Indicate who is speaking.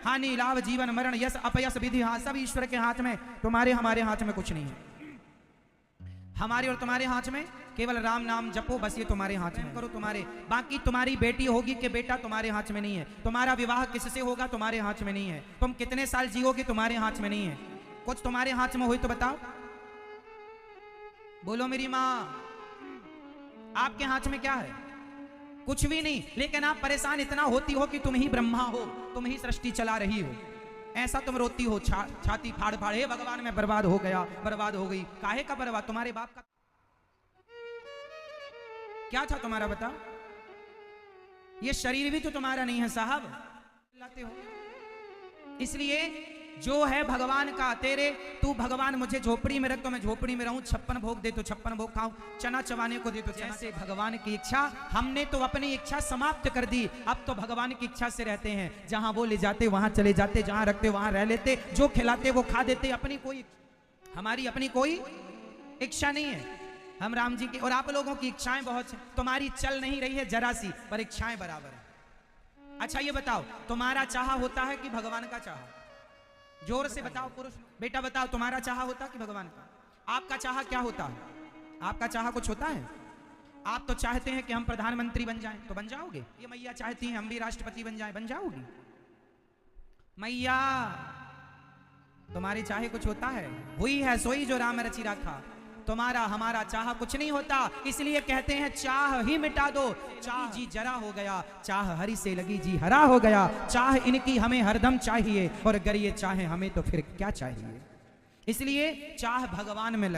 Speaker 1: हानि लाभ जीवन मरण यश अपयश विधि हाँ सब ईश्वर के हाथ में। तुम्हारे हमारे हाथ में कुछ नहीं है। हमारे और तुम्हारे हाथ में केवल राम नाम जपो, बस ये तुम्हारे हाथ में करो। तुम्हारे बाकी तुम्हारी बेटी होगी कि बेटा तुम्हारे हाथ में नहीं है। तुम्हारा विवाह किससे होगा तुम्हारे हाथ में नहीं है। तुम कितने साल जियोगे तुम्हारे हाथ में नहीं है। कुछ तुम्हारे हाथ में हो तो बताओ, बोलो मेरी माँ। आपके हाथ में क्या है? कुछ भी नहीं। लेकिन आप परेशान इतना होती हो कि तुम ही ब्रह्मा हो, तुम ही सृष्टि चला रही हो। ऐसा तुम रोती हो, छाती फाड़ फाड़, हे भगवान मैं बर्बाद हो गया, बर्बाद हो गई। काहे का बर्बाद? तुम्हारे बाप का क्या था तुम्हारा बताओ? ये शरीर भी तो तुम्हारा नहीं है साहब, लाते हो। इसलिए जो है भगवान का, तेरे तू भगवान मुझे झोपड़ी में रख तो मैं झोपड़ी में रहूं, 56 भोग दे तो 56 भोग खाऊं, चना चबाने को दे तो जैसे भगवान की इच्छा। हमने तो अपनी इच्छा समाप्त कर दी, अब तो भगवान की इच्छा से रहते हैं। जहां वो ले जाते वहां चले जाते, जहां रखते वहां रह लेते, जो खिलाते वो खा देते। अपनी कोई हमारी अपनी कोई इच्छा नहीं है। हम राम जी की और आप लोगों की इच्छाएं बहुत है, तुम्हारी चल नहीं रही है जरा सी, पर इच्छाएं बराबर है। अच्छा ये बताओ, तुम्हारा चाह होता है कि भगवान का चाह? जोर से बताओ पुरुष बेटा, बताओ तुम्हारा चाह होता है कि भगवान का? आपका चाह क्या होता है? आपका चाह कुछ होता है? आप तो चाहते हैं कि हम प्रधानमंत्री बन जाएं, तो बन जाओगे। ये मैया चाहती हैं हम भी राष्ट्रपति बन जाएं, बन जाओगी मैया। तुम्हारी चाहे कुछ होता है? हुई है सोई जो राम रचि राखा। तुम्हारा हमारा चाह कुछ नहीं होता। इसलिए कहते हैं चाह ही मिटा दो। चाह जी जरा हो गया, चाह हरि से लगी जी हरा हो गया। चाह इनकी हमें हरदम चाहिए, और अगर ये चाहे हमें तो फिर क्या चाहिए। इसलिए चाह भगवान में लग